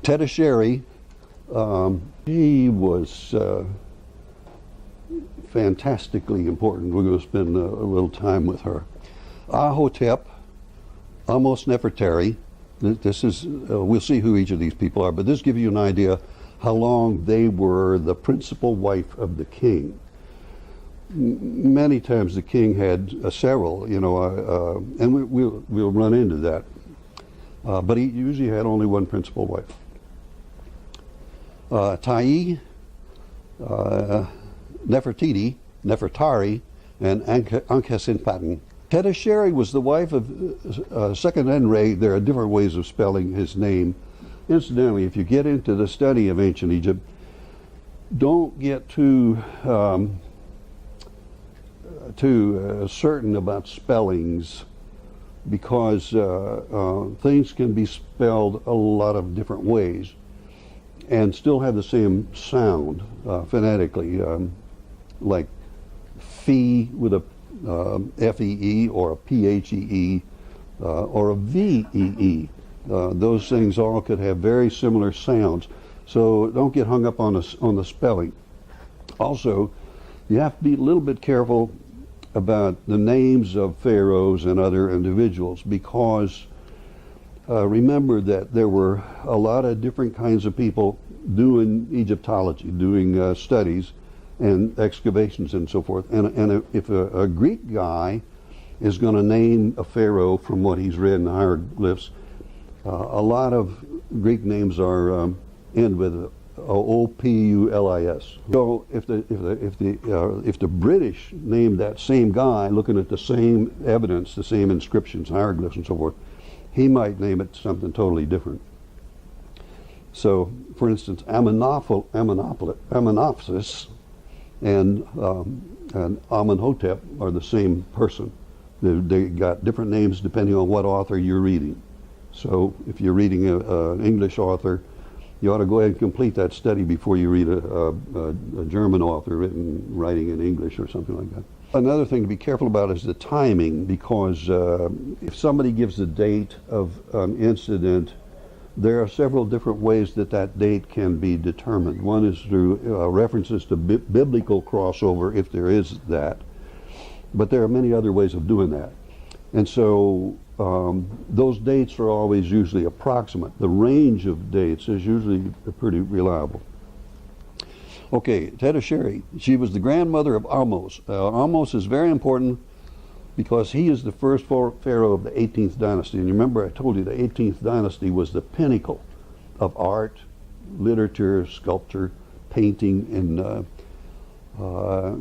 Tedasheri, he was fantastically important. We're going to spend a little time with her. Ahotep, Amos Nefertari. This is, we'll see who each of these people are, but this gives you an idea how long they were the principal wife of the king. Many times the king had several, you know, and we'll run into that. But he usually had only one principal wife. Ta'i, Nefertiti, Nefertari, and Ankhesenpatan. Tedasheri was the wife of Seqenenre. There are different ways of spelling his name. Incidentally, if you get into the study of ancient Egypt, don't get too certain about spellings, because things can be spelled a lot of different ways and still have the same sound phonetically, like fee with a F-E-E or a P-H-E-E or a V-E-E. Those things all could have very similar sounds, so don't get hung up on the spelling. Also, you have to be a little bit careful about the names of pharaohs and other individuals, because remember that there were a lot of different kinds of people doing Egyptology, doing studies and excavations and so forth. And if a Greek guy is going to name a pharaoh from what he's read in the hieroglyphs, a lot of Greek names are end with O-P-U-L-I-S. So if the British named that same guy, looking at the same evidence, the same inscriptions, hieroglyphs, and so forth, he might name it something totally different. So, for instance, Amenopsis and Amenhotep are the same person. They got different names depending on what author you're reading. So, if you're reading an English author, you ought to go ahead and complete that study before you read a German author writing in English or something like that. Another thing to be careful about is the timing, because if somebody gives the date of an incident, there are several different ways that date can be determined. One is through references to biblical crossover, if there is that, but there are many other ways of doing that. And so those dates are always usually approximate. The range of dates is usually pretty reliable. Okay, Tedasheri, she was the grandmother of Ahmose. Ahmose is very important because he is the first pharaoh of the 18th dynasty. And you remember I told you the 18th dynasty was the pinnacle of art, literature, sculpture, painting, and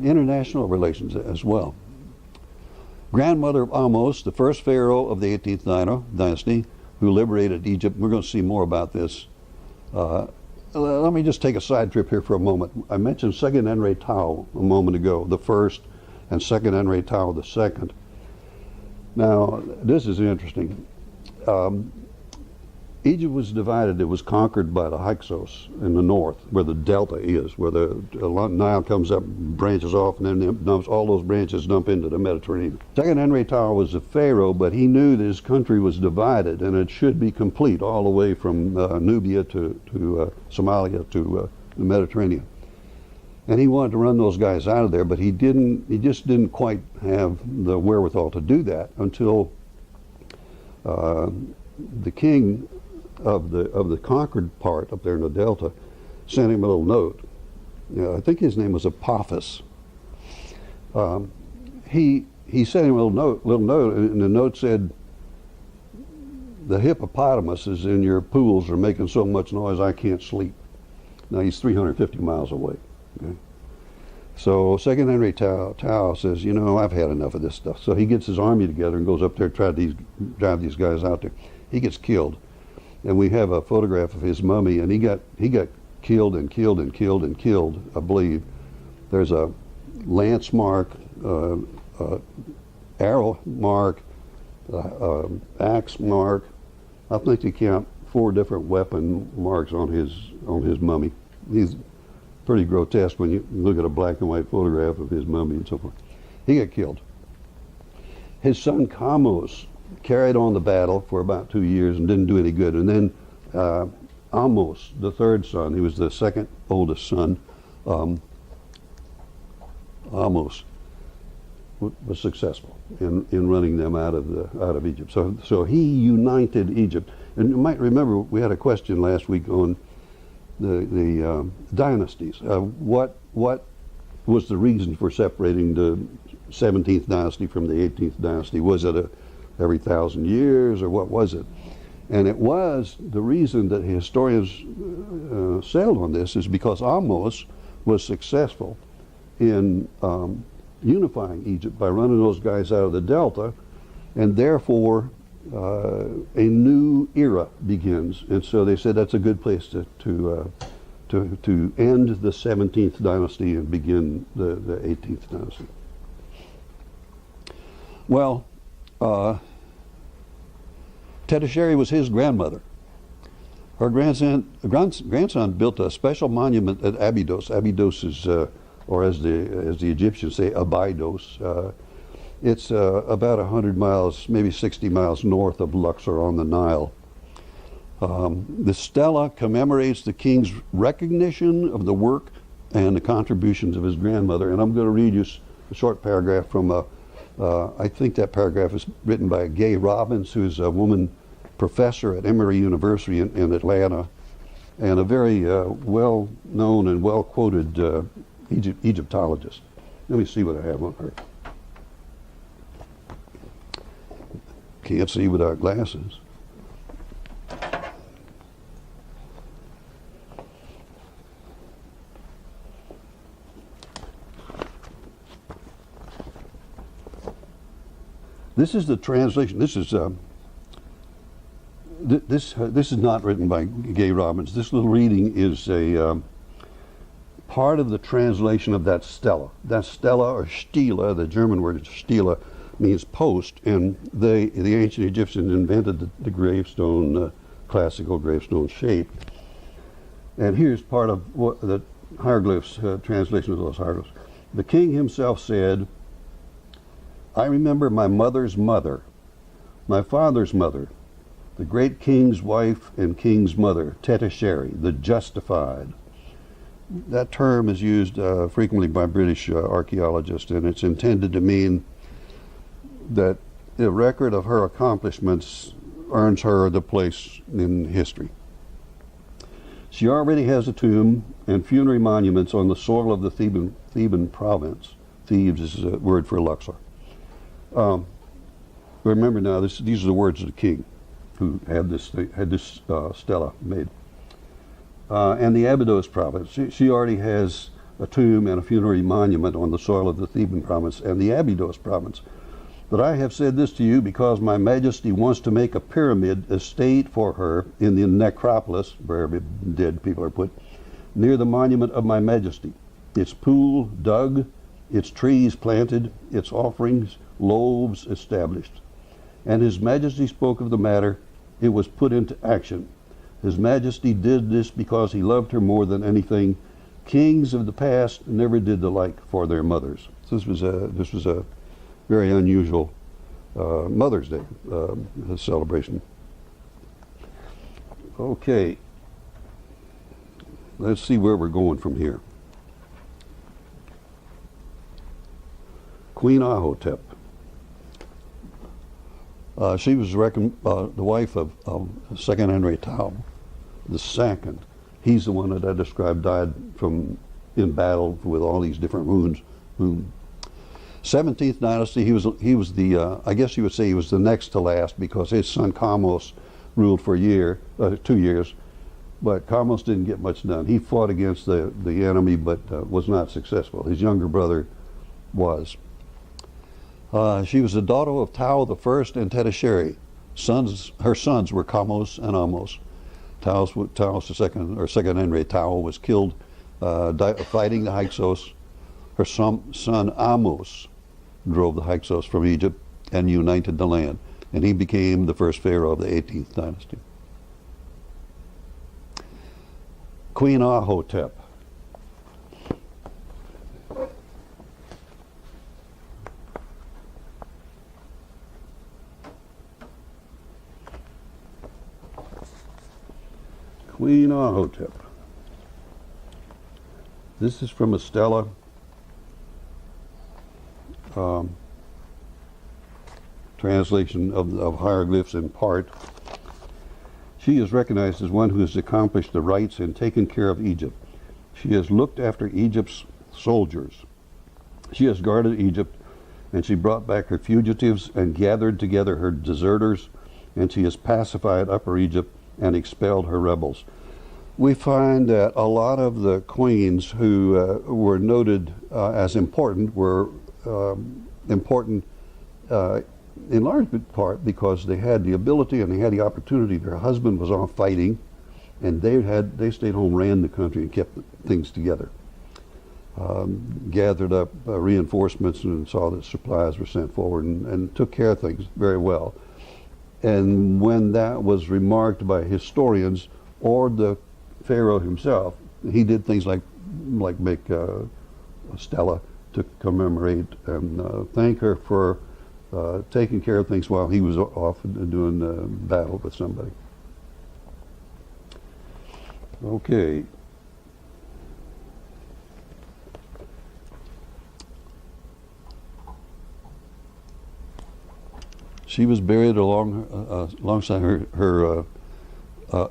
international relations as well. Grandmother of Ahmose, the first pharaoh of the 18th dynasty, who liberated Egypt. We're going to see more about this. Let me just take a side trip here for a moment. I mentioned Seqenenre-Tao a moment ago, the first, and Seqenenre-Tao the second. Now, this is interesting. Egypt was divided. It was conquered by the Hyksos in the north, where the delta is, where the Nile comes up, branches off, and then all those branches dump into the Mediterranean. Seqenenre-Tao was a pharaoh, but he knew that his country was divided, and it should be complete all the way from Nubia to Somalia to the Mediterranean. And he wanted to run those guys out of there, but he just didn't quite have the wherewithal to do that until the king of the conquered part up there in the delta sent him a little note. I think his name was Apophis. He sent him a little note, and the note said, "The hippopotamuses in your pools are making so much noise I can't sleep." Now he's 350 miles away. Okay? So Seqenenre-Tao says, you know, I've had enough of this stuff. So he gets his army together and goes up there and tries to drive these guys out there. He gets killed. And we have a photograph of his mummy, and he got killed and killed and killed and killed, I believe. There's a lance mark, arrow mark, axe mark. I think you count 4 different weapon marks on his mummy. He's pretty grotesque when you look at a black and white photograph of his mummy and so forth. He got killed. His son Kamose carried on the battle for about 2 years and didn't do any good. And then Amos, the third son, he was the second oldest son, Amos, was successful in running them out of Egypt. So he united Egypt. And you might remember we had a question last week on the dynasties. What was the reason for separating the 17th dynasty from the 18th dynasty? Was it every 1,000 years, or what was it? And it was the reason that historians settled on this is because Amos was successful in unifying Egypt by running those guys out of the Delta, and therefore a new era begins. And so they said that's a good place to end the 17th dynasty and begin the 18th dynasty. Well, Tetisheri was his grandmother. Her grandson built a special monument at Abydos. Abydos is, or as the Egyptians say, Abydos. It's about 100 miles, maybe 60 miles north of Luxor on the Nile. The stela commemorates the king's recognition of the work and the contributions of his grandmother. And I'm going to read you a short paragraph from I think that paragraph is written by Gay Robbins, who's a woman professor at Emory University in Atlanta, and a very well-known and well-quoted Egyptologist. Let me see what I have on her. Can't see without glasses. This is the translation. This is this is not written by Gay Robbins. This little reading is a part of the translation of that stela. That stela, or stela, the German word stela, means post, and the ancient Egyptians invented the gravestone, classical gravestone shape. And here's part of what the hieroglyphs, translation of those hieroglyphs. The king himself said, "I remember my mother's mother, my father's mother, the great king's wife and king's mother, Tetisheri, the justified." That term is used frequently by British archaeologists, and it's intended to mean that the record of her accomplishments earns her the place in history. She already has a tomb and funerary monuments on the soil of the Theban province. Thebes is a word for Luxor. Remember now, these are the words of the king who had this stela made. And the Abydos province, she already has a tomb and a funerary monument on the soil of the Theban province and the Abydos province. But I have said this to you because my majesty wants to make a pyramid estate for her in the necropolis, where dead people are put, near the monument of my majesty. Its pool dug, its trees planted, its offerings, loaves established. And his majesty spoke of the matter. It was put into action. His majesty did this because he loved her more than anything. Kings of the past never did the like for their mothers. So this was a very unusual Mother's Day celebration. Okay, let's see where we're going from here. Queen Ahotep. She was the wife of Second Henry Tao the Second. He's the one that I described died in battle with all these different wounds. 17th dynasty. He was the I guess you would say he was the next to last, because his son Kamos ruled for 2 years, but Kamos didn't get much done. He fought against the enemy, but was not successful. His younger brother was. She was the daughter of Tao the First and Tetisheri. Her sons were Kamos and Amos. Tao's the second Henry Tao was killed fighting the Hyksos. Her son Amos drove the Hyksos from Egypt and united the land, and he became the first pharaoh of the 18th dynasty. Queen Ahotep. Queen Ahotep. This is from a stela translation of hieroglyphs in part. She is recognized as one who has accomplished the rites and taken care of Egypt. She has looked after Egypt's soldiers. She has guarded Egypt, and she brought back her fugitives and gathered together her deserters, and she has pacified Upper Egypt and expelled her rebels. We find that a lot of the queens who were noted as important were important in large part because they had the ability and they had the opportunity. Their husband was off fighting, and they stayed home, ran the country, and kept things together. Gathered up reinforcements and saw that supplies were sent forward, and took care of things very well. And when that was remarked by historians or the Pharaoh himself, he did things like make a stela to commemorate and thank her for taking care of things while he was off doing battle with somebody. Okay. She was buried alongside her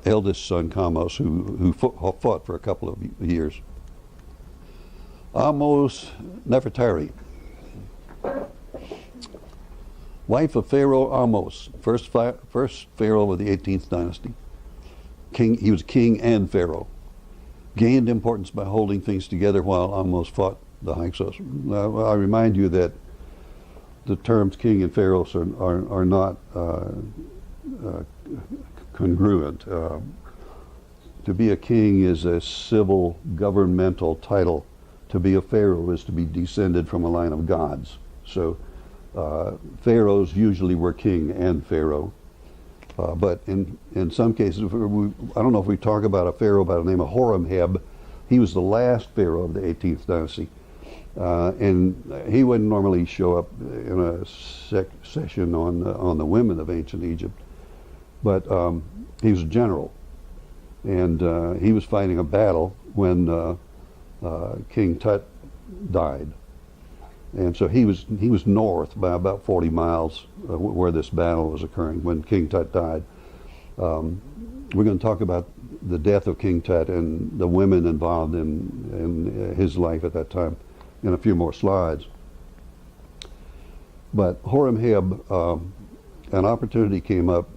eldest son, Kamos, who fought for a couple of years. Ahmose Nefertari, wife of Pharaoh Ahmose, first Pharaoh of the 18th dynasty. He was king and Pharaoh. Gained importance by holding things together while Ahmose fought the Hyksos. Now, I remind you that the terms king and pharaoh are not congruent. To be a king is a civil governmental title. To be a pharaoh is to be descended from a line of gods. So pharaohs usually were king and pharaoh. But in some cases, I don't know if we talk about a pharaoh by the name of Horemheb. He was the last pharaoh of the 18th dynasty. And he wouldn't normally show up in a session on the women of ancient Egypt, but he was a general, and he was fighting a battle when King Tut died, and so he was north by about 40 miles where this battle was occurring when King Tut died. We're going to talk about the death of King Tut and the women involved in his life at that time in a few more slides. But Horemheb, an opportunity came up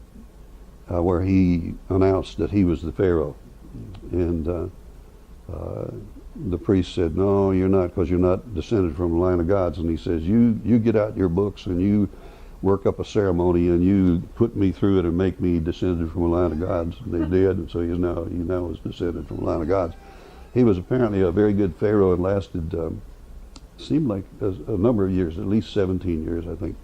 where he announced that he was the pharaoh, and the priest said, "No, you're not, because you're not descended from a line of gods." And he says, "You get out your books and you work up a ceremony and you put me through it and make me descended from a line of gods." And they did, and so he now was descended from a line of gods. He was apparently a very good pharaoh and lasted seemed like a number of years, at least 17 years, I think.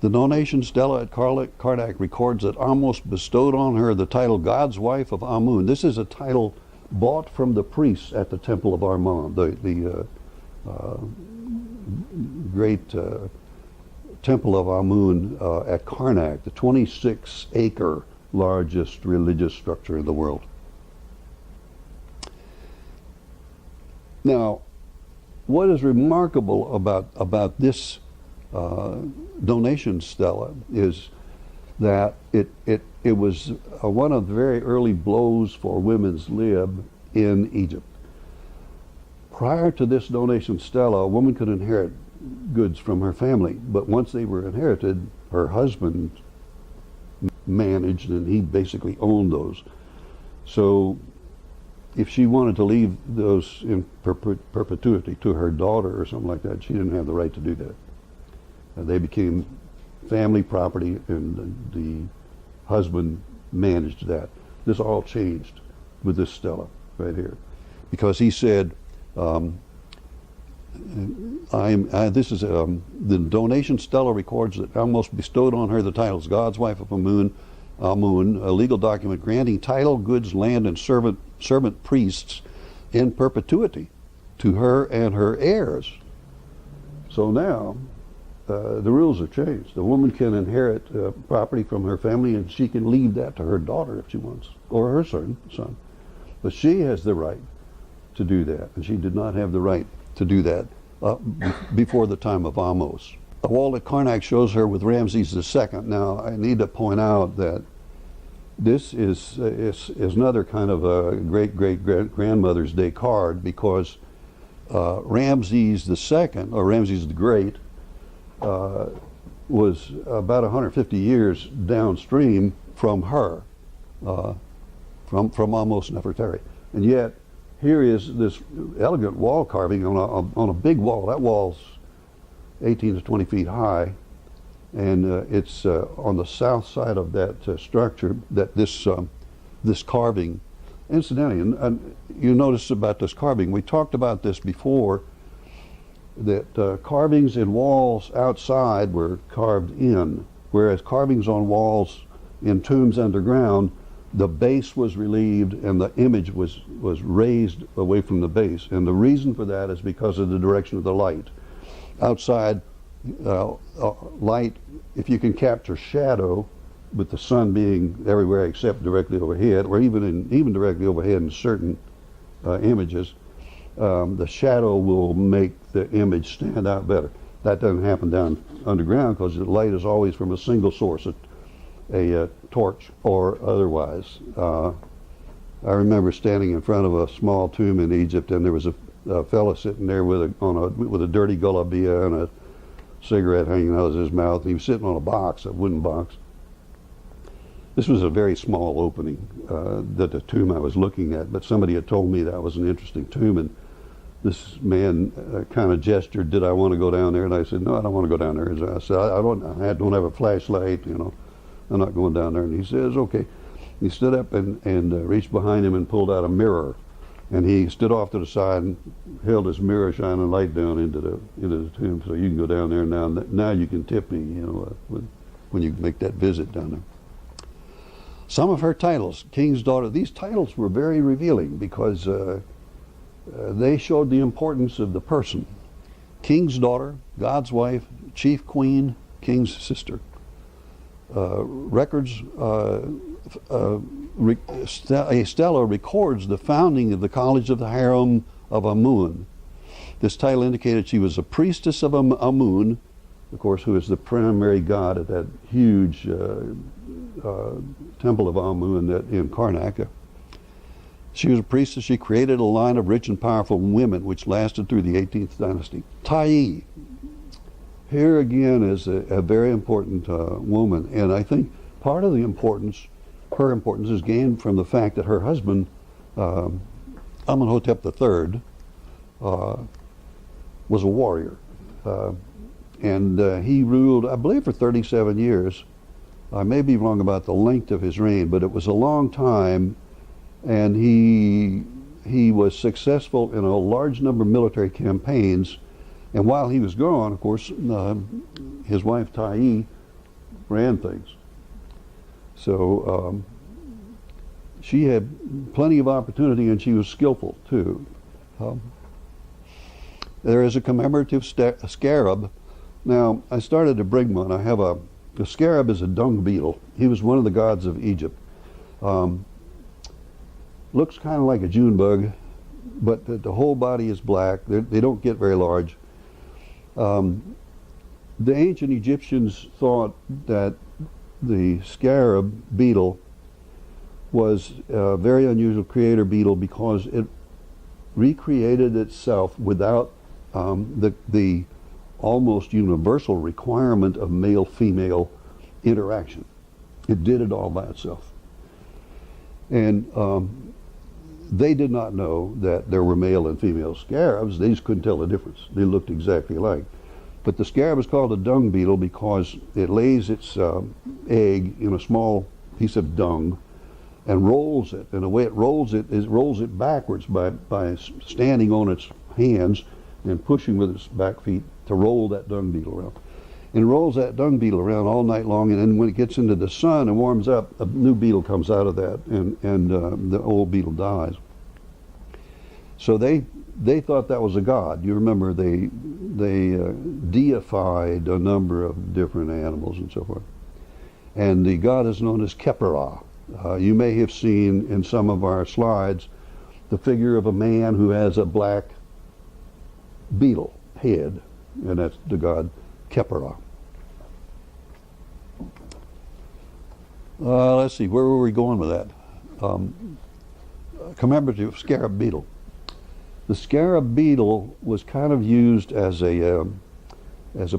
The donation stela at Karnak records that Ahmose bestowed on her the title God's wife of Amun. This is a title bought from the priests at the Temple of Amun, the great Temple of Amun at Karnak, the 26-acre largest religious structure in the world. Now, what is remarkable about this donation stela is that it was one of the very early blows for women's lib in Egypt. Prior to this donation stela, a woman could inherit goods from her family, but once they were inherited, her husband managed, and he basically owned those. So if she wanted to leave those in perpetuity to her daughter or something like that, she didn't have the right to do that. They became family property, and the husband managed that. This all changed with this stela right here, because he said, the donation stela records that Ahmose bestowed on her the titles God's wife of Amun, a legal document granting title, goods, land, and servant priests in perpetuity to her and her heirs. So now the rules have changed. The woman can inherit property from her family, and she can leave that to her daughter if she wants, or her son. But she has the right to do that, and she did not have the right to do that before the time of Ahmose. The wall at Karnak shows her with Ramses II. Now, I need to point out that this is another kind of a great-great-grandmother's day card, because Ramses II, or Ramses the Great, was about 150 years downstream from her, from Ahmose Nefertari. And yet, here is this elegant wall carving on a big wall. That wall's 18 to 20 feet high, and it's on the south side of that structure that this carving. Incidentally, and you notice about this carving, we talked about this before, that carvings in walls outside were carved in, whereas carvings on walls in tombs underground, the base was relieved and the image was raised away from the base. And the reason for that is because of the direction of the light. Outside, light, if you can capture shadow, with the sun being everywhere except directly overhead, or even directly overhead in certain images, the shadow will make the image stand out better. That doesn't happen down underground because the light is always from a single source, a torch or otherwise. I remember standing in front of a small tomb in Egypt, and there was a fellow sitting there with a dirty gulabia and a cigarette hanging out of his mouth. And he was sitting on a wooden box. This was a very small opening, the tomb I was looking at, but somebody had told me that was an interesting tomb, and this man kind of gestured, did I want to go down there? And I said, no, I don't want to go down there. And I said, I don't have a flashlight, I'm not going down there. And he says, okay. He stood up and reached behind him and pulled out a mirror, and he stood off to the side and held his mirror shining light down into the tomb, so you can go down there now you can tip me, when you make that visit down there. Some of her titles, King's Daughter, these titles were very revealing because they showed the importance of the person. King's Daughter, God's Wife, Chief Queen, King's Sister. A stela records the founding of the College of the Harem of Amun. This title indicated she was a priestess of Amun, of course, who is the primary god at that huge temple of Amun in Karnak. She was a priestess. She created a line of rich and powerful women which lasted through the 18th dynasty. Tayi, here again is a very important woman, and I think part of her importance is gained from the fact that her husband, Amenhotep III, was a warrior. And he ruled, I believe, for 37 years. I may be wrong about the length of his reign, but it was a long time, and he was successful in a large number of military campaigns. And while he was gone, of course, his wife Tayi ran things. So she had plenty of opportunity, and she was skillful too. There is a commemorative scarab. Now, I started to bring one. I have the scarab is a dung beetle. He was one of the gods of Egypt. Looks kind of like a June bug, but the whole body is black. They don't get very large. The ancient Egyptians thought that the scarab beetle was a very unusual creator beetle because it recreated itself without the almost universal requirement of male-female interaction. It did it all by itself. And they did not know that there were male and female scarabs. They just couldn't tell the difference. They looked exactly alike. But the scarab is called a dung beetle because it lays its egg in a small piece of dung and rolls it. And the way it rolls it backwards by standing on its hands and pushing with its back feet to roll that dung beetle around. And it rolls that dung beetle around all night long, and then when it gets into the sun and warms up, a new beetle comes out of that, and the old beetle dies. So they thought that was a god. You remember they deified a number of different animals and so forth. And the god is known as Khepera. You may have seen in some of our slides the figure of a man who has a black beetle head, and that's the god Khepera. Let's see, where were we going with that? Commemorative scarab beetle. The scarab beetle was kind of used as a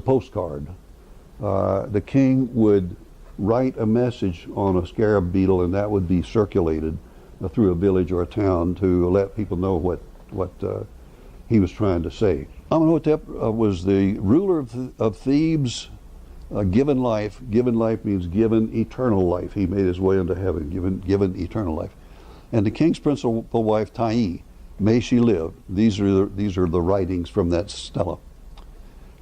postcard. The king would write a message on a scarab beetle, and that would be circulated through a village or a town to let people know what he was trying to say. Amenhotep was the ruler of Thebes, given life. Given life means given eternal life. He made his way into heaven, given eternal life. And the king's principal wife, Tai, may she live. These are the writings from that stela.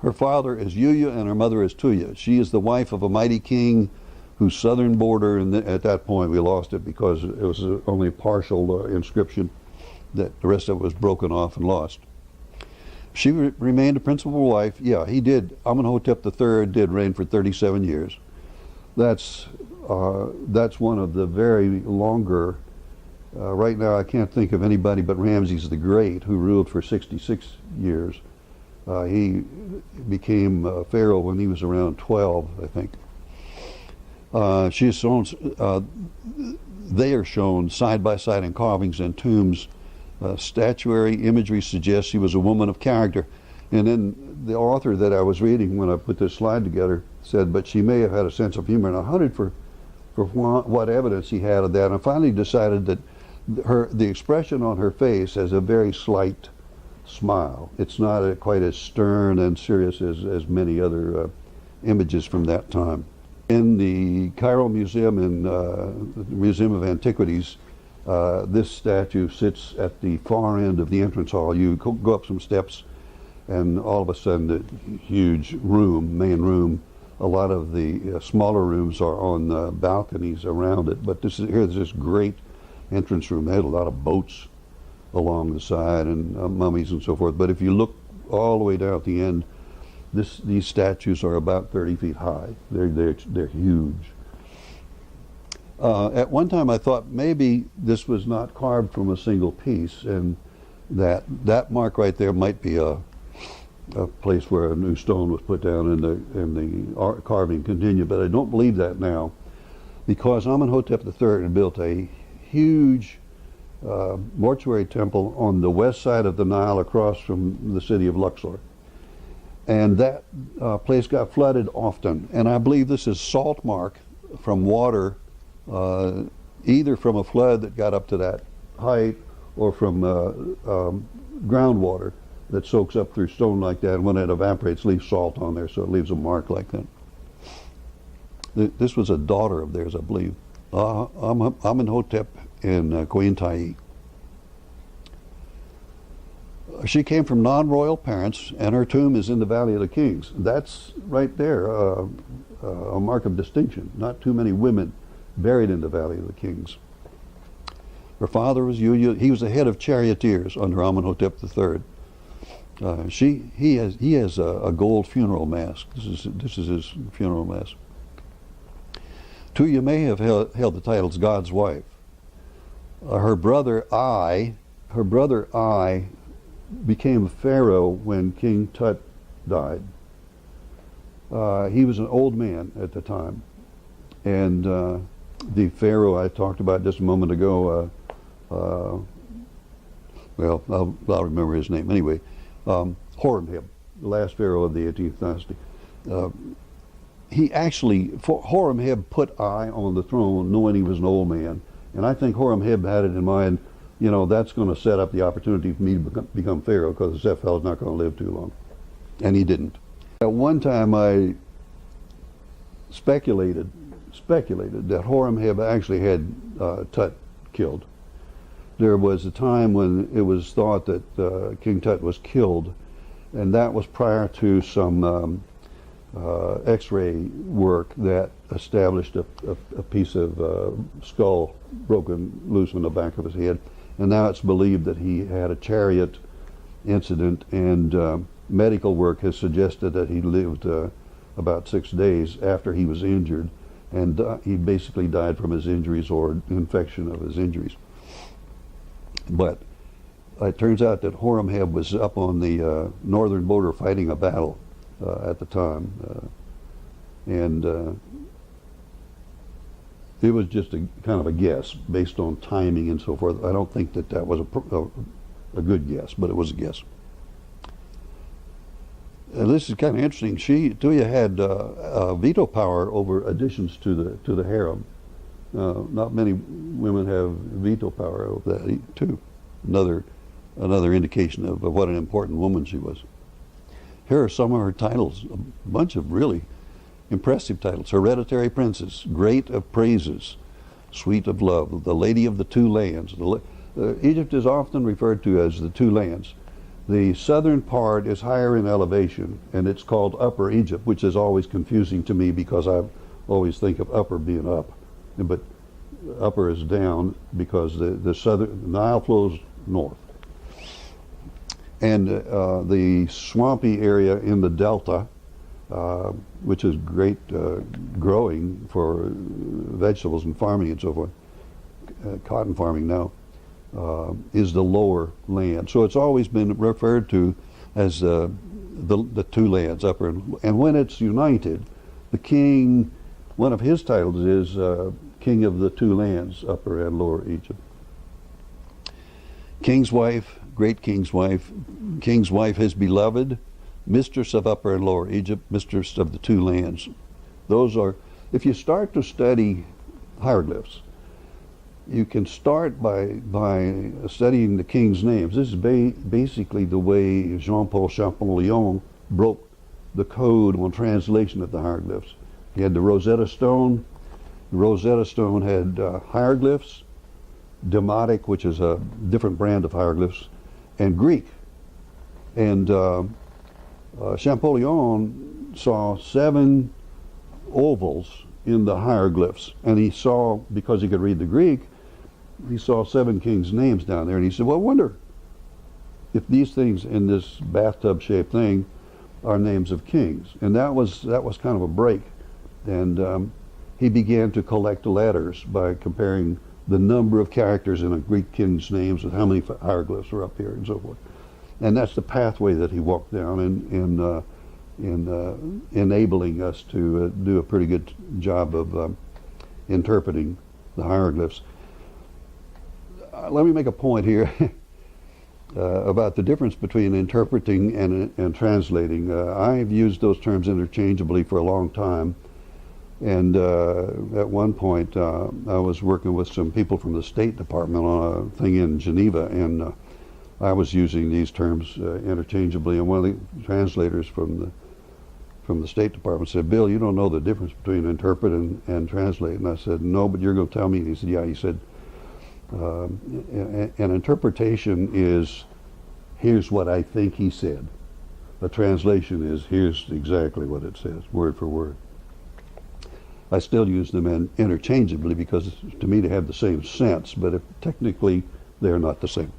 Her father is Yuya and her mother is Tuya. She is the wife of a mighty king whose southern border, and at that point we lost it because it was only a partial inscription, that the rest of it was broken off and lost. She remained a principal wife. Yeah, he did. Amenhotep III did reign for 37 years. That's one of the very longer. Right now I can't think of anybody but Ramses the Great, who ruled for 66 years. He became pharaoh when he was around 12, I think. They are shown side by side in carvings and tombs. Statuary imagery suggests she was a woman of character. And then the author that I was reading when I put this slide together said, but she may have had a sense of humor. And I hunted for what evidence he had of that. And I finally decided that the expression on her face has a very slight smile. It's not quite as stern and serious as many other images from that time. In the Cairo Museum and the Museum of Antiquities, this statue sits at the far end of the entrance hall. You go up some steps, and all of a sudden, the huge room, main room. A lot of the smaller rooms are on balconies around it. But here's this great entrance room. They had a lot of boats along the side and mummies and so forth. But if you look all the way down at the end, these statues are about 30 feet high. They're huge. At one time I thought maybe this was not carved from a single piece, and that mark right there might be a place where a new stone was put down and the carving continued, but I don't believe that now, because Amenhotep III had built a huge mortuary temple on the west side of the Nile across from the city of Luxor. And that place got flooded often, and I believe this is salt mark from water, either from a flood that got up to that height or from groundwater that soaks up through stone like that, and when it evaporates leaves salt on there, so it leaves a mark like that. This was a daughter of theirs, I believe, Amenhotep and Queen Tai. She came from non-royal parents, and her tomb is in the Valley of the Kings. That's right there, a mark of distinction. Not too many women buried in the Valley of the Kings. Her father was Yuya. He was the head of charioteers under Amenhotep III. He has a gold funeral mask. This is his funeral mask. Tuya may have held the titles God's wife. Her brother I became pharaoh when King Tut died. He was an old man at the time, and the pharaoh I talked about just a moment ago, well, I'll remember his name anyway, Horemheb, the last pharaoh of the 18th dynasty. Horemheb put I on the throne knowing he was an old man, and I think Horemheb had it in mind, you know, that's going to set up the opportunity for me to become pharaoh, because that fellow's not going to live too long. And he didn't. At one time I speculated that Horemheb actually had Tut killed. There was a time when it was thought that King Tut was killed, and that was prior to some X-ray work that established a piece of skull broken loose from the back of his head. And now it's believed that he had a chariot incident, and medical work has suggested that he lived about 6 days after he was injured, and he basically died from his injuries or infection of his injuries. But it turns out that Horemheb was up on the northern border fighting a battle at the time, and it was just a kind of a guess based on timing and so forth. I don't think that that was a good guess, but it was a guess. And this is kind of interesting. Tuya had veto power over additions to the harem. Not many women have veto power over that too. Another indication of what an important woman she was. Here are some of her titles, a bunch of really impressive titles. Hereditary Princess, Great of Praises, Sweet of Love, the Lady of the Two Lands. Egypt is often referred to as the Two Lands. The southern part is higher in elevation, and it's called Upper Egypt, which is always confusing to me because I always think of upper being up, but upper is down because the southern Nile flows north. And the swampy area in the delta, which is great growing for vegetables and farming and so forth, cotton farming now, is the lower land. So it's always been referred to as the two lands, upper and when it's united, the king, one of his titles is King of the Two Lands, Upper and Lower Egypt. King's wife, great king's wife is beloved, mistress of Upper and Lower Egypt, mistress of the two lands. Those are, if you start to study hieroglyphs, you can start by studying the king's names. This is basically the way Jean-Paul Champollion broke the code on translation of the hieroglyphs. He had the Rosetta Stone. The Rosetta Stone had hieroglyphs, Demotic, which is a different brand of hieroglyphs, and Greek. And Champollion saw 7 ovals in the hieroglyphs, and he saw, because he could read the Greek, he saw 7 kings' names down there, and he said, well, I wonder if these things in this bathtub-shaped thing are names of kings. And that was kind of a break. And he began to collect letters by comparing the number of characters in a Greek king's names with how many hieroglyphs are up here and so forth. And that's the pathway that he walked down in enabling us to do a pretty good job of interpreting the hieroglyphs. Let me make a point here about the difference between interpreting and translating. I've used those terms interchangeably for a long time, and at one point I was working with some people from the State Department on a thing in Geneva, and I was using these terms interchangeably, and one of the translators from the State Department said, Bill, you don't know the difference between interpret and translate. And I said, no, but you're going to tell me. And he said, yeah. He said, an interpretation is, here's what I think he said. A translation is, here's exactly what it says, word for word. I still use them interchangeably because to me they have the same sense, but technically they're not the same.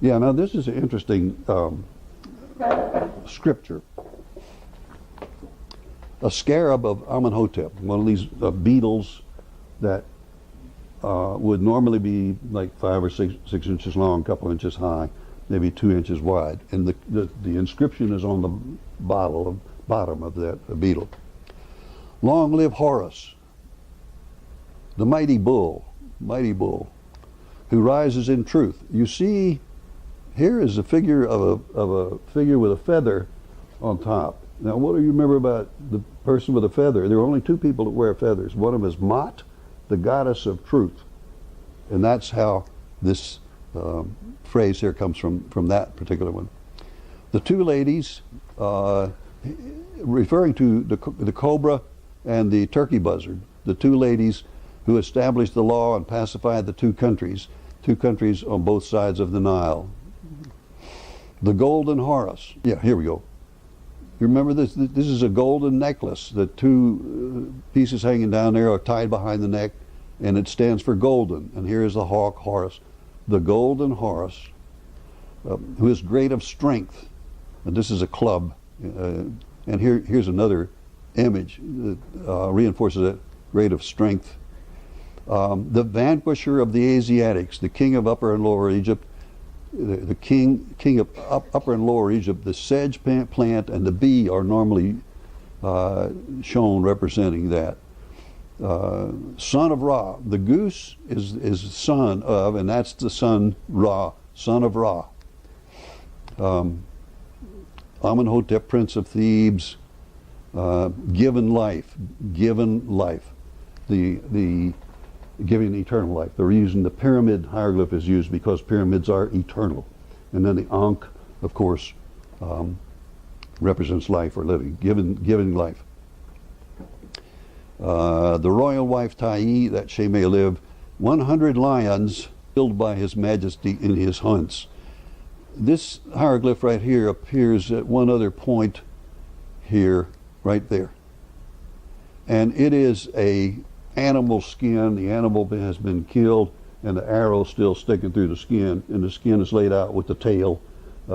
Yeah, now this is an interesting scripture. A scarab of Amenhotep, one of these beetles that would normally be like 5 or 6 inches long, a couple inches high, maybe 2 inches wide. And the inscription is on the bottom of that beetle. Long live Horus, the mighty bull, who rises in truth. You see, here is a figure of a figure with a feather on top. Now, what do you remember about the person with a feather? There are only 2 people that wear feathers. One of them is Mot, the goddess of truth. And that's how this phrase here comes from that particular one. The 2 ladies, referring to the cobra and the turkey buzzard, the 2 ladies who established the law and pacified the 2 countries on both sides of the Nile. The golden Horus. Yeah, here we go. You remember this? This is a golden necklace. The 2 pieces hanging down there are tied behind the neck, and it stands for golden. And here is the hawk horse, the golden horse, who is great of strength. And this is a club. And here's another image that reinforces that, great of strength. The vanquisher of the Asiatics, the king of Upper and Lower Egypt, the king of Upper and Lower Egypt. The sedge plant and the bee are normally shown representing that. Son of Ra. The goose is son of, and that's the son Ra, son of Ra. Amenhotep, prince of Thebes, given life, the giving eternal life. The reason the pyramid hieroglyph is used because pyramids are eternal. And then the Ankh, of course, represents life or living, giving life. The royal wife Tai, that she may live, 100 lions killed by His Majesty in his hunts. This hieroglyph right here appears at one other point here, right there. And it is a animal skin. The animal has been killed and the arrow still sticking through the skin, and the skin is laid out with the tail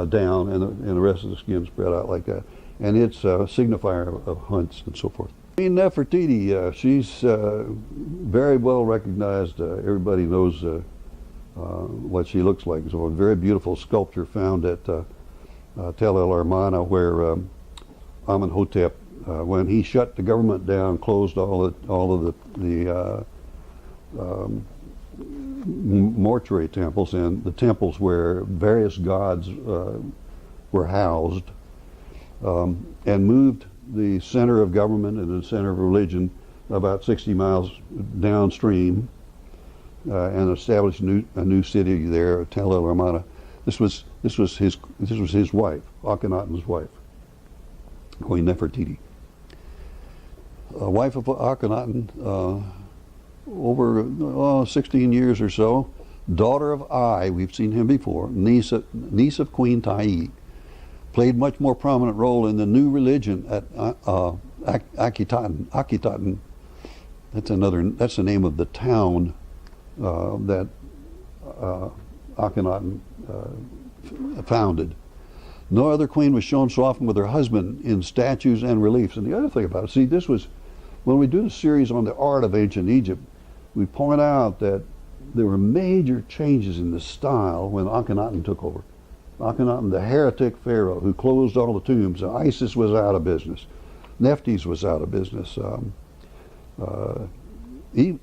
down and the rest of the skin spread out like that. And it's a signifier of hunts and so forth. Queen Nefertiti, she's very well recognized. Everybody knows what she looks like. So a very beautiful sculpture found at Tel El Armana, where Amenhotep, when he shut the government down, closed all of the mortuary temples and the temples where various gods were housed, and moved the center of government and the center of religion about 60 miles downstream, and established a new city there, Tel El Armana. This was his wife, Akhenaten's wife, Queen Nefertiti. Wife of Akhenaten, over 16 years or so. Daughter of Ai, we've seen him before, niece of Queen Tai, played much more prominent role in the new religion at Akhetaten. Akhetaten, that's the name of the town that Akhenaten founded. No other queen was shown so often with her husband in statues and reliefs. And the other thing about it, see, this was, when we do the series on the art of ancient Egypt, we point out that there were major changes in the style when Akhenaten took over. Akhenaten, the heretic pharaoh who closed all the tombs. Isis was out of business. Nephthys was out of business.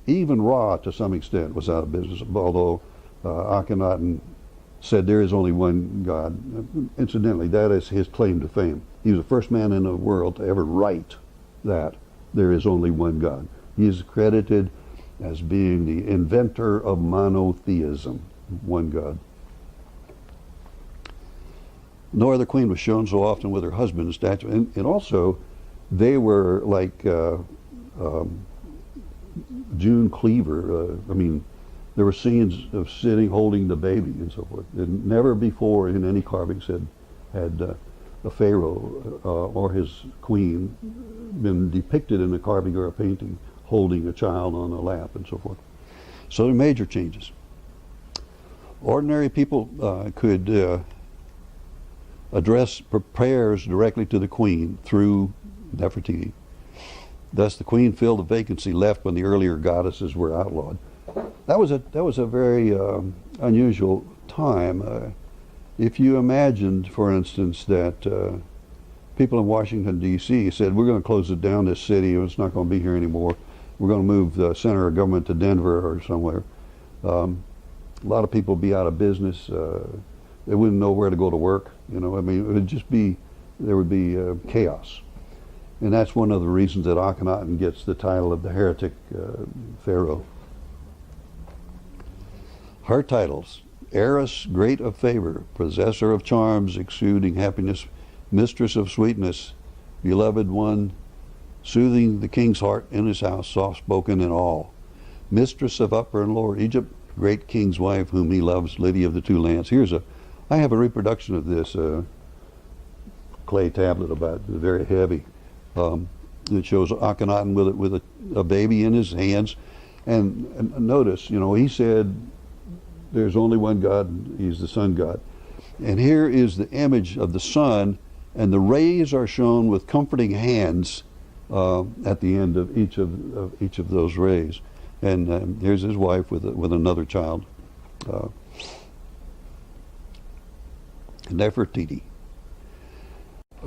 Even Ra, to some extent, was out of business, although Akhenaten said there is only one God. Incidentally, that is his claim to fame. He was the first man in the world to ever write that there is only one God. He is credited as being the inventor of monotheism, one God. No other queen was shown so often with her husband in statue. And also, they were like June Cleaver. There were scenes of sitting holding the baby and so forth. And never before in any carvings had a pharaoh or his queen been depicted in a carving or a painting holding a child on a lap and so forth. So there are major changes. Ordinary people could address prayers directly to the queen through Nefertiti. Thus the queen filled the vacancy left when the earlier goddesses were outlawed. That was a very unusual time. If you imagined, for instance, that people in Washington, D.C. said, we're going to close it down, this city, it's not going to be here anymore. We're going to move the center of government to Denver or somewhere. A lot of people would be out of business. They wouldn't know where to go to work. It would just be, there would be chaos. And that's one of the reasons that Akhenaten gets the title of the heretic pharaoh. Her titles: heiress great of favor, possessor of charms exuding happiness, mistress of sweetness, beloved one, soothing the king's heart in his house, soft-spoken in all, mistress of Upper and Lower Egypt, great king's wife whom he loves, lady of the two lands. I have a reproduction of this clay tablet very heavy. It shows Akhenaten with a baby in his hands, And notice, he said there's only one God, he's the sun God. And here is the image of the sun, and the rays are shown with comforting hands at the end of each of those rays. And here's his wife with another child, Nefertiti.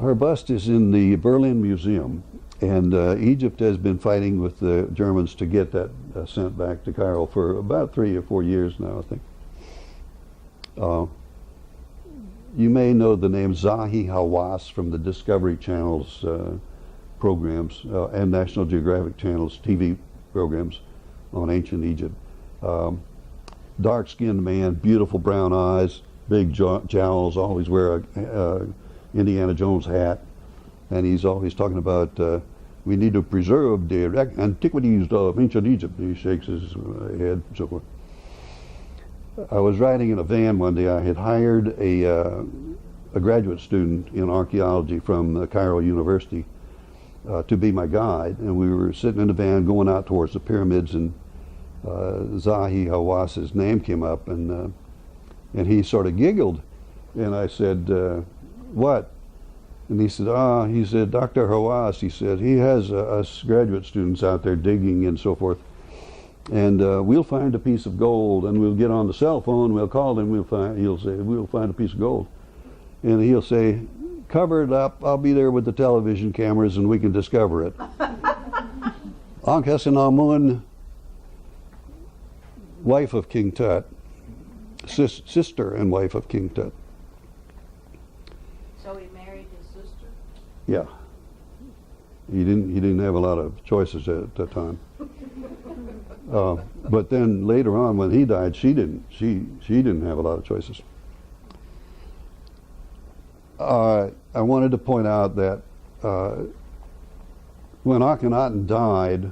Her bust is in the Berlin Museum, and Egypt has been fighting with the Germans to get that sent back to Cairo for about 3 or 4 years now, I think. You may know the name Zahi Hawass from the Discovery Channel's programs and National Geographic Channel's TV programs on ancient Egypt. Dark-skinned man, beautiful brown eyes, big jowls, always wear a Indiana Jones hat, and he's always talking about we need to preserve the antiquities of ancient Egypt. He shakes his head and so forth. I was riding in a van one day. I had hired a graduate student in archaeology from Cairo University to be my guide, and we were sitting in the van going out towards the pyramids, and Zahi Hawass's name came up, and he sort of giggled, and I said, what? And he said, Dr. Hawass, he said, he has us graduate students out there digging and so forth, and we'll find a piece of gold, and we'll get on the cell phone, we'll call him, he'll say, we'll find a piece of gold. And he'll say, cover it up, I'll be there with the television cameras and we can discover it. Ankhesenamun, wife of King Tut, sister and wife of King Tut. So he married his sister? Yeah. He didn't have a lot of choices at that time. But then later on when he died, she didn't have a lot of choices. I wanted to point out that when Akhenaten died,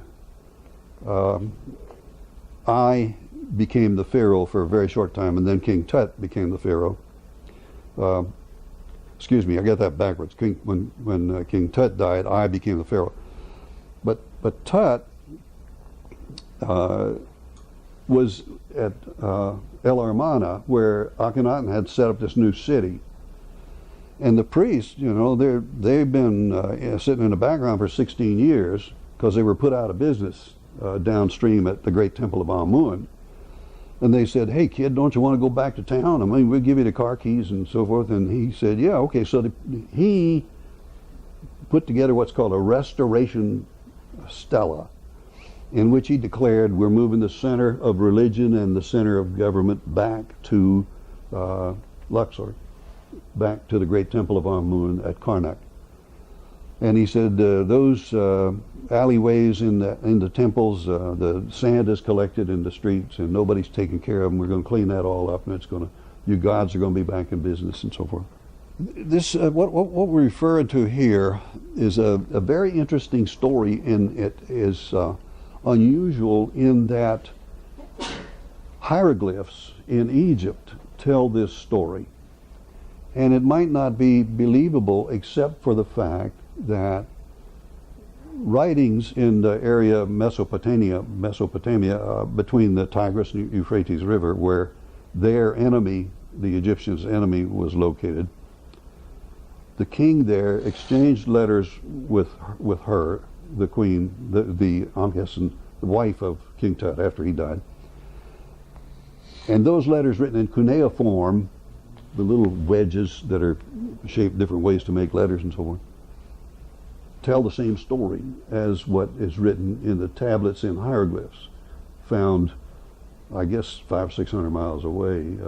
I became the pharaoh for a very short time, and then King Tut became the pharaoh. Excuse me, I got that backwards. When King Tut died, I became the pharaoh. But Tut was at El Armana, where Akhenaten had set up this new city. And the priests, they've been sitting in the background for 16 years because they were put out of business downstream at the great temple of Amun. And they said, hey kid, don't you want to go back to town? I mean, we'll give you the car keys and so forth. And he said, yeah, okay. So he put together what's called a restoration stela, in which he declared we're moving the center of religion and the center of government back to Luxor, back to the great temple of Amun at Karnak. And he said those alleyways in the temples, the sand is collected in the streets and nobody's taking care of them. We're going to clean that all up, and you gods are going to be back in business and so forth. This what we're referring to here is a very interesting story, and it is unusual in that hieroglyphs in Egypt tell this story. And it might not be believable except for the fact that writings in the area of Mesopotamia, between the Tigris and Euphrates River, where their enemy, the Egyptians' enemy, was located, the king there exchanged letters with her, the queen, the Ankhesenamun, the wife of King Tut after he died. And those letters written in cuneiform, the little wedges that are shaped different ways to make letters and so on, tell the same story as what is written in the tablets in hieroglyphs found, I guess, 500 or 600 miles away.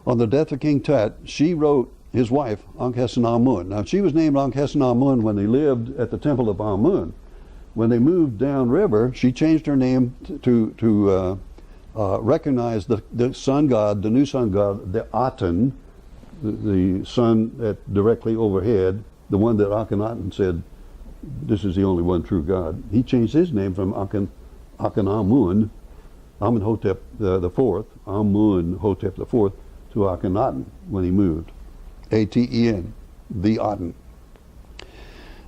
On the death of King Tut, she wrote his wife, Ankhesenamun. Now, she was named Ankhesenamun when they lived at the temple of Amun. When they moved downriver, she changed her name to recognize the sun god, the new sun god, the Aten, the sun directly overhead, the one that Akhenaten said, this is the only one true God. He changed his name from Akhenamun, Amenhotep the fourth, Amun-hotep the fourth, to Akhenaten when he moved. A-T-E-N, the Aten.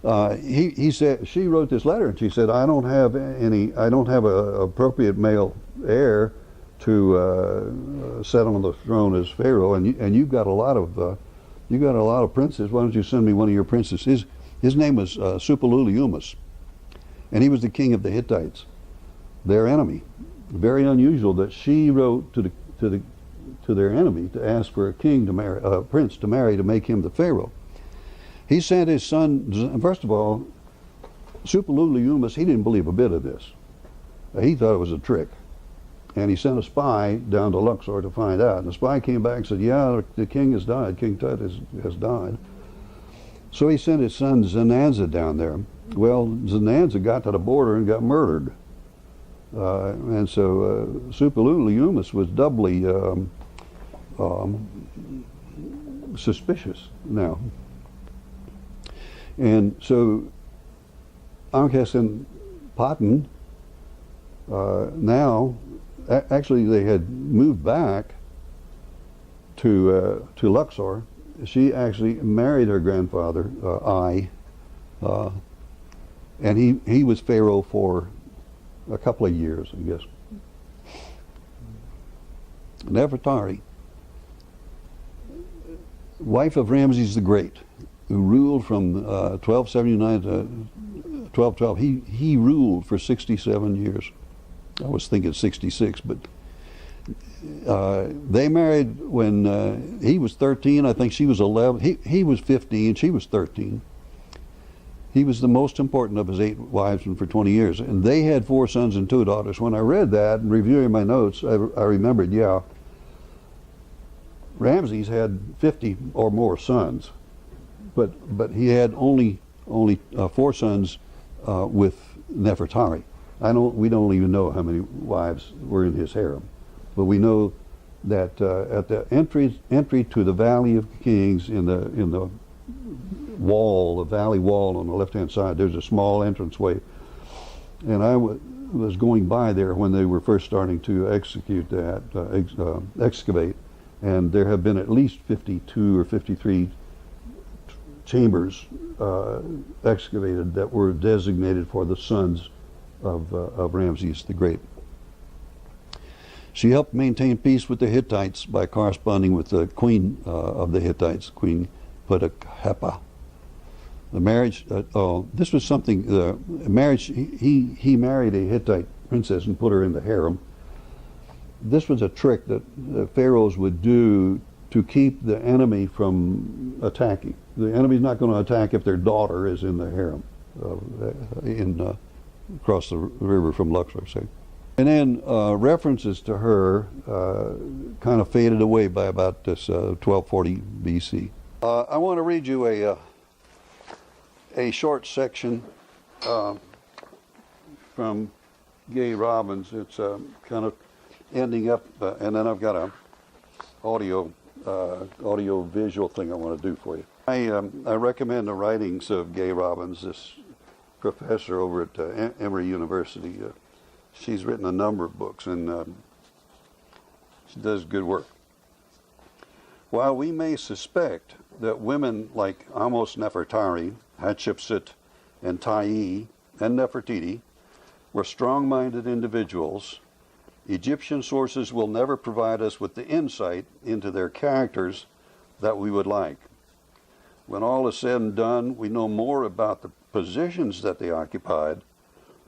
he said, she wrote this letter and she said, I don't have a appropriate male heir to sit on the throne as Pharaoh, and you've got a lot of princes. Why don't you send me one of your princes? His name was Suppiluliumus, and he was the king of the Hittites, their enemy. Very unusual that she wrote to their enemy to ask for a king to marry, a prince to marry, to make him the Pharaoh. He sent his son. First of all, Suppiluliumus, he didn't believe a bit of this. He thought it was a trick. And he sent a spy down to Luxor to find out. And the spy came back and said, yeah, the king has died. King Tut has died. So he sent his son Zenanza down there. Well, Zenanza got to the border and got murdered. And so Suppiluliumus was doubly suspicious now. And so Ankhesenpatan now, actually they had moved back to Luxor. She actually married her grandfather, and he was Pharaoh for a couple of years, I guess. Nefertari, wife of Ramses the Great, who ruled from 1279 to 1212. He ruled for 67 years. I was thinking 66, but they married when he was 13. I think she was 11. He was 15. She was 13. He was the most important of his 8 wives for 20 years. And they had 4 sons and 2 daughters. When I read that and reviewing my notes, I remembered, yeah, Ramses had 50 or more sons. But he had only 4 sons with Nefertari. We don't even know how many wives were in his harem. But we know that at the entry to the Valley of Kings in the wall, the valley wall on the left-hand side, there's a small entranceway. And I was going by there when they were first starting to excavate. And there have been at least 52 or 53 chambers excavated that were designated for the sons of Ramses the Great. She helped maintain peace with the Hittites by corresponding with the queen of the Hittites, Queen Putakhepa. The marriage, this was something, marriage, he married a Hittite princess and put her in the harem. This was a trick that the pharaohs would do to keep the enemy from attacking. The enemy's not going to attack if their daughter is in the harem, across the river from Luxor, say. And then references to her kind of faded away by about this 1240 BC. I want to read you a short section from Gay Robbins. It's kind of ending up, and then I've got a audio visual thing I want to do for you. I recommend the writings of Gay Robbins, this professor over at Emory University. She's written a number of books, and she does good work. While we may suspect that women like Amos Nefertari, Hatshepsut, and Tayi, and Nefertiti were strong-minded individuals, Egyptian sources will never provide us with the insight into their characters that we would like. When all is said and done, we know more about the positions that they occupied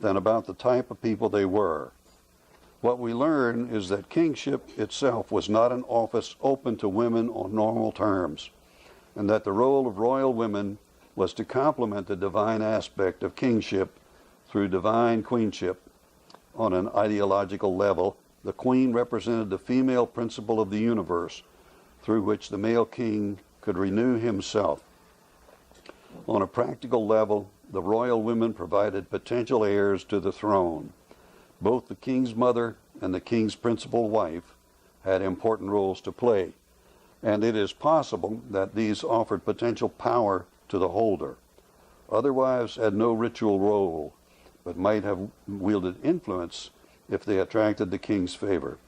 than about the type of people they were. What we learn is that kingship itself was not an office open to women on normal terms, and that the role of royal women was to complement the divine aspect of kingship through divine queenship. On an ideological level, the queen represented the female principle of the universe, through which the male king could renew himself. On a practical level, the royal women provided potential heirs to the throne. Both the king's mother and the king's principal wife had important roles to play, and it is possible that these offered potential power to the holder. Other wives had no ritual role, but might have wielded influence if they attracted the king's favor.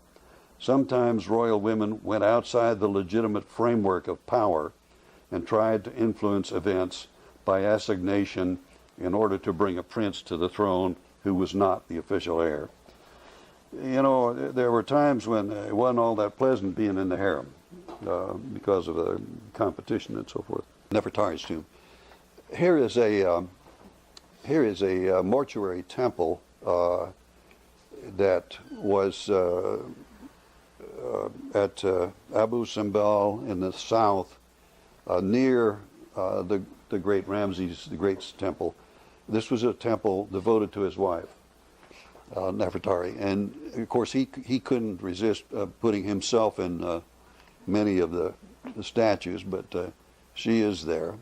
Sometimes royal women went outside the legitimate framework of power and tried to influence events by assignation in order to bring a prince to the throne who was not the official heir. You know, there were times when it wasn't all that pleasant being in the harem because of the competition and so forth. Nefertari's tomb. Here is a mortuary temple that was at Abu Simbel in the south, near the great Ramses the Great's temple. This was a temple devoted to his wife, Nefertari, and of course he couldn't resist putting himself in many of the statues, but she is there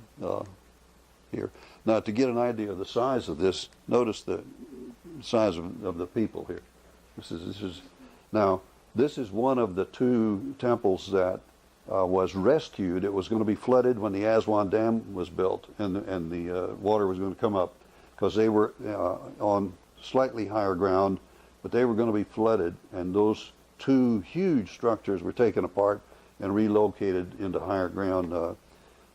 here. Now, to get an idea of the size of this, notice the size of the people here. This is one of the two temples that was rescued. It was going to be flooded when the Aswan Dam was built, and the water was going to come up because they were on slightly higher ground, but they were going to be flooded, and those two huge structures were taken apart and relocated into higher ground a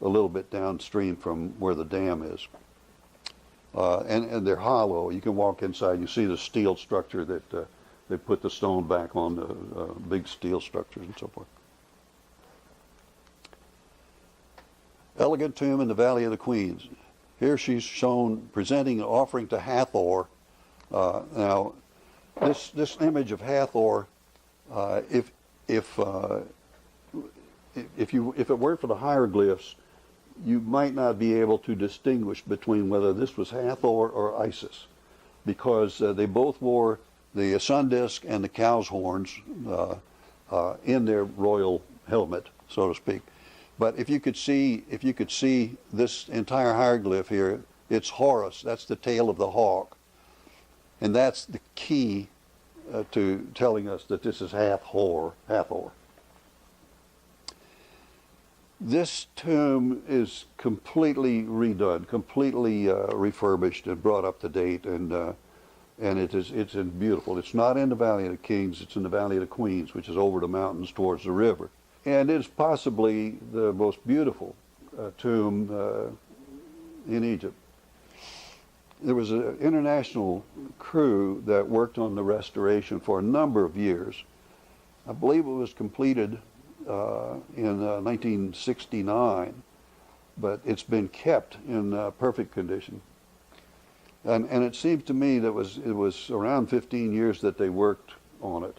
little bit downstream from where the dam is. And they're hollow. You can walk inside. You see the steel structure that they put the stone back on the big steel structures and so forth. Elegant tomb in the Valley of the Queens. Here she's shown presenting an offering to Hathor. Now, this image of Hathor, if it weren't for the hieroglyphs, you might not be able to distinguish between whether this was Hathor or Isis, because they both wore the sun disk and the cow's horns in their royal helmet, so to speak. But if you could see this entire hieroglyph here, it's Horus. That's the tail of the hawk, and that's the key to telling us that this is Hathor. This tomb is completely redone, completely refurbished and brought up to date, and it's beautiful. It's not in the Valley of the Kings; it's in the Valley of the Queens, which is over the mountains towards the river, and it's possibly the most beautiful tomb in Egypt. There was an international crew that worked on the restoration for a number of years. I believe it was completed in 1969, but it's been kept in perfect condition. And it seems to me that it was around 15 years that they worked on it,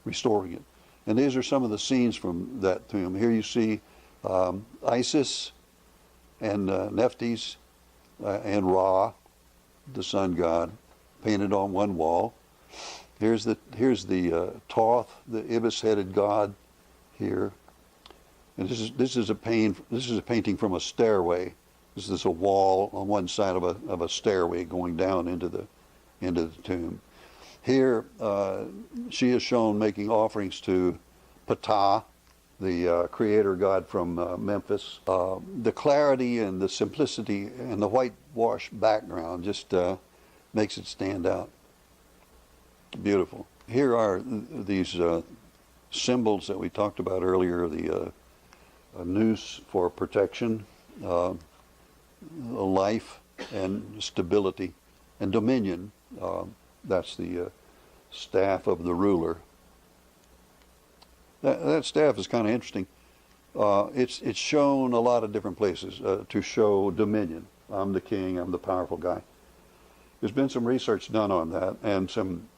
restoring it. And these are some of the scenes from that tomb. Here you see Isis and Nephthys and Ra, the sun god, painted on one wall. Here's the Thoth, the ibis-headed god, here. And this is a painting from a stairway. This is a wall on one side of a stairway going down into the tomb. Here, she is shown making offerings to Ptah, the creator god from Memphis. The clarity and the simplicity and the whitewash background just makes it stand out. Beautiful. Here are these symbols that we talked about earlier, the noose for protection, life and stability, and dominion. That's the staff of the ruler. That staff is kind of interesting. It's shown a lot of different places to show dominion. I'm the king, I'm the powerful guy. There's been some research done on that, and some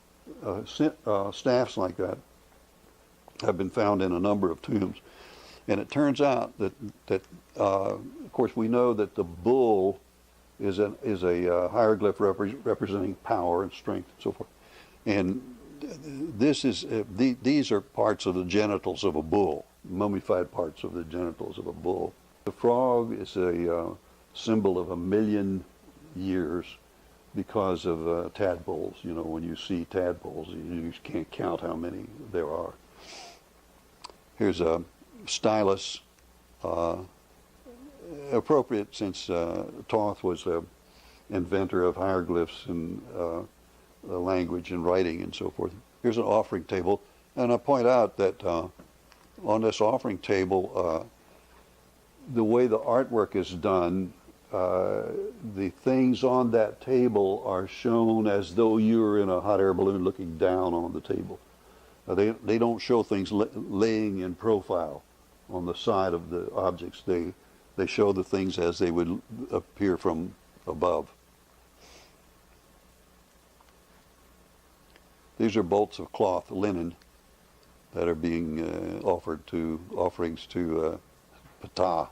staffs like that have been found in a number of tombs. And it turns out that of course, we know that the bull is a hieroglyph representing power and strength and so forth. And these are parts of the genitals of a bull, mummified parts of the genitals of a bull. The frog is a symbol of 1,000,000 years because of tadpoles. You know, when you see tadpoles, you just can't count how many there are. Here's a stylus, appropriate since Thoth was an inventor of hieroglyphs and language and writing and so forth. Here's an offering table, and I point out that on this offering table, the way the artwork is done, the things on that table are shown as though you were in a hot air balloon looking down on the table. They don't show things laying in profile on the side of the objects. They show the things as they would appear from above. These are bolts of cloth, linen, that are being offerings to Ptah.